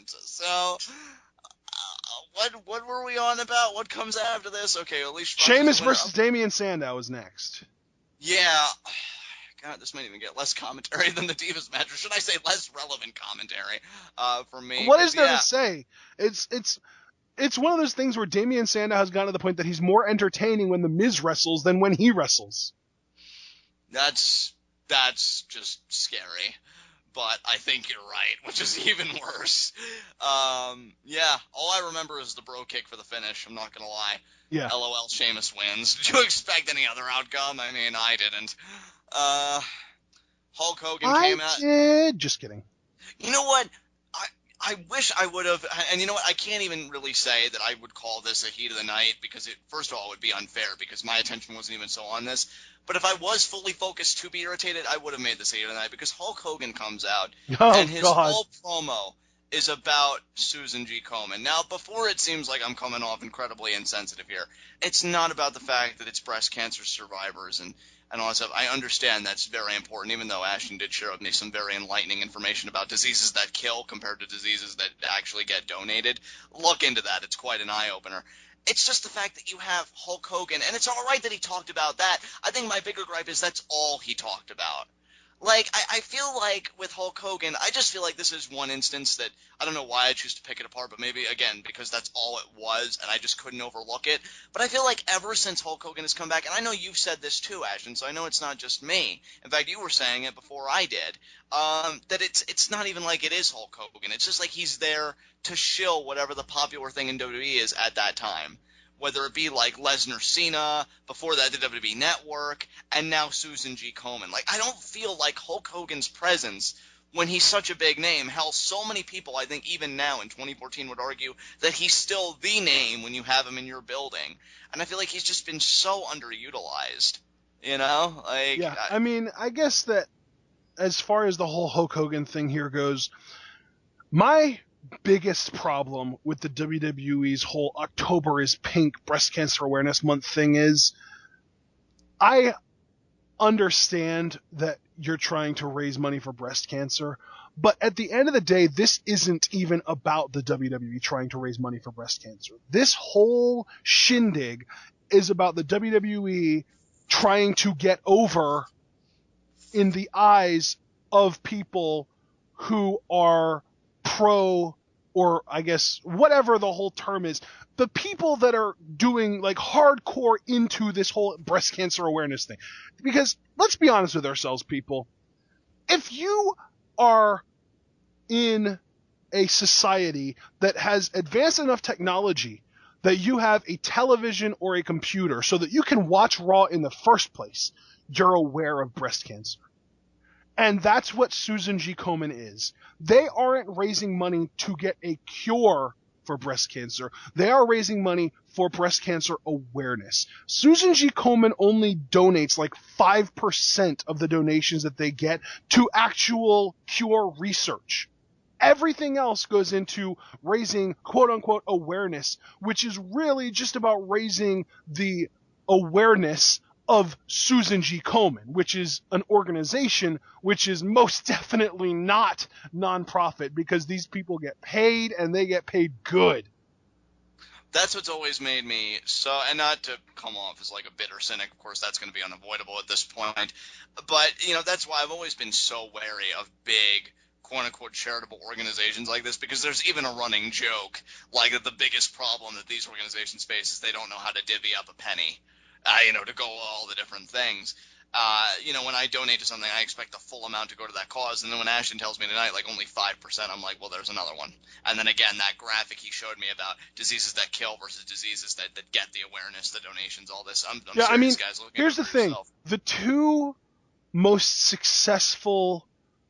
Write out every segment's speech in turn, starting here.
So, what were we on about? What comes after this? Okay, at least Sheamus versus Damien Sandow is next. Yeah. God, this might even get less commentary than the Divas match, or should I say less relevant commentary for me. What is there to say? It's one of those things where Damien Sandow has gotten to the point that he's more entertaining when The Miz wrestles than when he wrestles. That's just scary. But I think you're right, which is even worse. Yeah, all I remember is the bro kick for the finish. I'm not gonna lie. Yeah. LOL, Sheamus wins. Did you expect any other outcome? I mean, I didn't. Hulk Hogan came out. I did. Just kidding. You know what? I wish I would have, and you know what? I can't even really say that I would call this a heat of the night because first of all, it would be unfair because my attention wasn't even so on this. But if I was fully focused to be irritated, I would have made this a heat of the night because Hulk Hogan comes out and his whole promo is about Susan G. Komen. Now, before it seems like I'm coming off incredibly insensitive here, it's not about the fact that it's breast cancer survivors and all that stuff. I understand that's very important, even though Ashton did share with me some very enlightening information about diseases that kill compared to diseases that actually get donated. Look into that. It's quite an eye-opener. It's just the fact that you have Hulk Hogan, and it's all right that he talked about that. I think my bigger gripe is that's all he talked about. Like, I feel like with Hulk Hogan, I just feel like this is one instance that I don't know why I choose to pick it apart, but maybe, again, because that's all it was, and I just couldn't overlook it. But I feel like ever since Hulk Hogan has come back, and I know you've said this too, Ashton, so I know it's not just me. In fact, you were saying it before I did, that it's not even like it is Hulk Hogan. It's just like he's there to shill whatever the popular thing in WWE is at that time. Whether it be like Lesnar Cena, before that the WWE Network, and now Susan G. Komen. Like, I don't feel like Hulk Hogan's presence, when he's such a big name, hell, so many people, I think even now in 2014 would argue that he's still the name when you have him in your building. And I feel like he's just been so underutilized, you know? Like, yeah, I mean, I guess that as far as the whole Hulk Hogan thing here goes, my biggest problem with the WWE's whole October is Pink Breast Cancer Awareness Month thing is I understand that you're trying to raise money for breast cancer, but at the end of the day, this isn't even about the WWE trying to raise money for breast cancer. This whole shindig is about the WWE trying to get over in the eyes of people who are pro, or I guess whatever the whole term is, the people that are doing like hardcore into this whole breast cancer awareness thing. Because let's be honest with ourselves, people. If you are in a society that has advanced enough technology that you have a television or a computer so that you can watch Raw in the first place, you're aware of breast cancer. And that's what Susan G. Komen is. They aren't raising money to get a cure for breast cancer. They are raising money for breast cancer awareness. Susan G. Komen only donates like 5% of the donations that they get to actual cure research. Everything else goes into raising quote-unquote awareness, which is really just about raising the awareness of Susan G. Komen, which is an organization which is most definitely not nonprofit, because these people get paid and they get paid good. That's what's always made me so, and not to come off as like a bitter cynic, of course that's going to be unavoidable at this point, but, you know, that's why I've always been so wary of big, quote-unquote charitable organizations like this, because there's even a running joke, like, that the biggest problem that these organizations face is they don't know how to divvy up a penny. You know, to go all the different things. You know, when I donate to something, I expect the full amount to go to that cause. And then when Ashton tells me tonight, like, only 5%, I'm like, well, there's another one. And then again, that graphic he showed me about diseases that kill versus diseases that get the awareness, the donations, all this. I'm serious, I mean, guys. Here's the thing. Yourself. The two most successful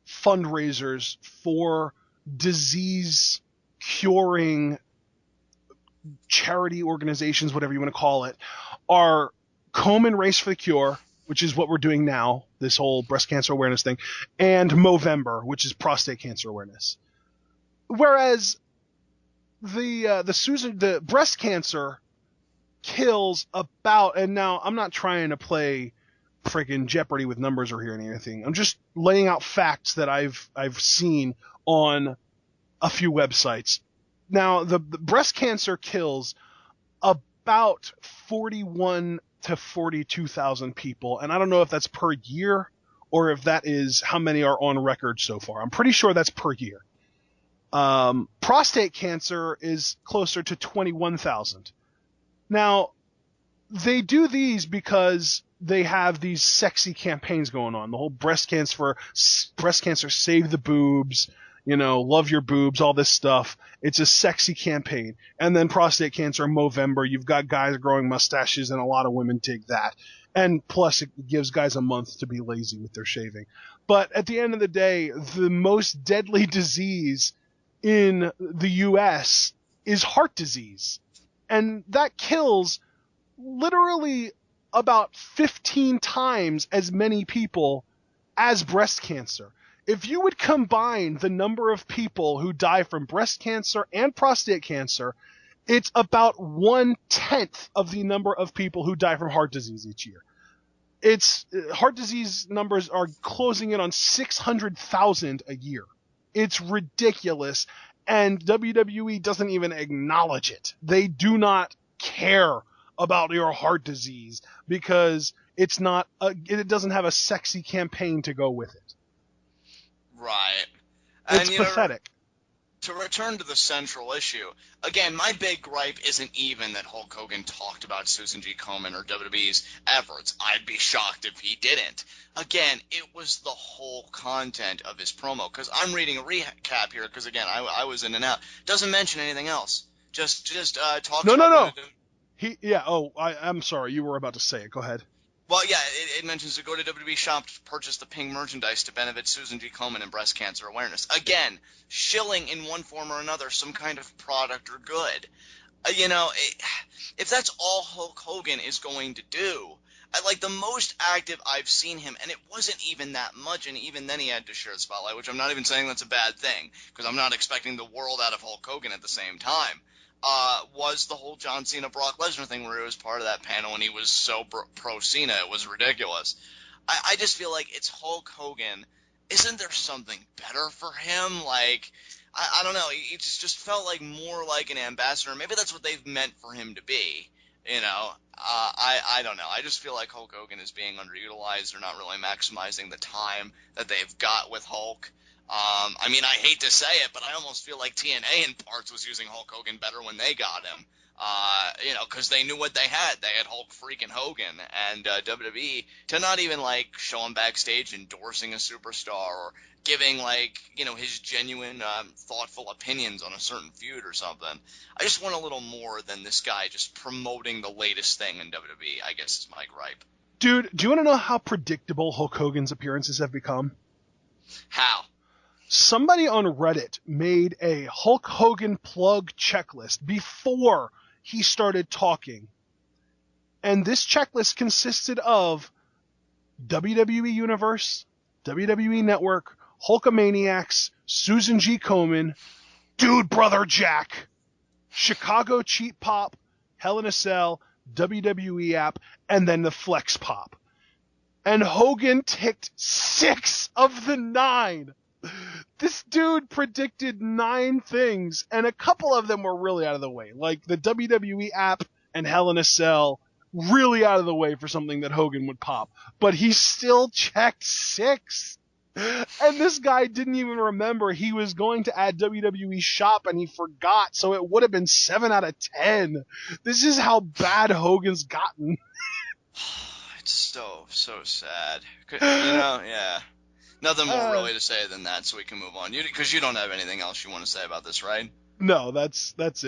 fundraisers for disease curing charity organizations, whatever you want to call it, are Komen Race for the Cure, which is what we're doing now, this whole breast cancer awareness thing, and Movember, which is prostate cancer awareness. Whereas the breast cancer kills about, and now I'm not trying to play friggin' Jeopardy with numbers or hearing anything. I'm just laying out facts that I've seen on a few websites. Now, the breast cancer kills about 41 to 42,000 people, and I don't know if that's per year or if that is how many are on record so far. I'm pretty sure that's per year. Prostate cancer is closer to 21,000. Now, they do these because they have these sexy campaigns going on. The whole breast cancer save the boobs, love your boobs, all this stuff. It's a sexy campaign. And then prostate cancer, Movember, you've got guys growing mustaches, and a lot of women dig that. And plus, it gives guys a month to be lazy with their shaving. But at the end of the day, the most deadly disease in the U.S. is heart disease. And that kills literally about 15 times as many people as breast cancer. If you would combine the number of people who die from breast cancer and prostate cancer, it's about 1/10 of the number of people who die from heart disease each year. Heart disease numbers are closing in on 600,000 a year. It's ridiculous, and WWE doesn't even acknowledge it. They do not care about your heart disease because it doesn't have a sexy campaign to go with it. Right. It's And, pathetic. To return to the central issue, again, my big gripe isn't even that Hulk Hogan talked about Susan G. Komen or WWE's efforts. I'd be shocked if he didn't. Again, it was the whole content of his promo, because I'm reading a recap here, because, again, I was in and out. Doesn't mention anything else. Just talks about... No. I'm sorry. You were about to say it. Go ahead. Well, yeah, it mentions to go to WWE shop to purchase the pink merchandise to benefit Susan G. Komen and breast cancer awareness. Again, shilling in one form or another some kind of product or good. If that's all Hulk Hogan is going to do, the most active I've seen him, and it wasn't even that much, and even then he had to share the spotlight, which I'm not even saying that's a bad thing, because I'm not expecting the world out of Hulk Hogan at the same time. Was the whole John Cena Brock Lesnar thing where he was part of that panel and he was so pro Cena, it was ridiculous. I just feel like it's Hulk Hogan. Isn't there something better for him? I don't know. He just felt like more like an ambassador. Maybe that's what they've meant for him to be. I don't know. I just feel like Hulk Hogan is being underutilized. They're not really maximizing the time that they've got with Hulk. I hate to say it, but I almost feel like TNA in parts was using Hulk Hogan better when they got him. Because they knew what they had. They had Hulk freaking Hogan, and WWE to not even show him backstage endorsing a superstar or giving his genuine, thoughtful opinions on a certain feud or something. I just want a little more than this guy just promoting the latest thing in WWE, I guess is my gripe. Dude, do you want to know how predictable Hulk Hogan's appearances have become? How? Somebody on Reddit made a Hulk Hogan plug checklist before he started talking. And this checklist consisted of WWE Universe, WWE Network, Hulkamaniacs, Susan G. Komen, Dude Brother Jack, Chicago Cheap Pop, Hell in a Cell, WWE app, and then the Flex Pop. And Hogan ticked 6 of the 9. This dude predicted 9 things, and a couple of them were really out of the way. Like the WWE app and Hell in a Cell, really out of the way for something that Hogan would pop. But he still checked 6. And this guy didn't even remember he was going to add WWE shop, and he forgot, so it would have been 7 out of 10. This is how bad Hogan's gotten. It's so sad. Yeah. Nothing more really to say than that, so we can move on. Because you don't have anything else you want to say about this, right? No, that's it.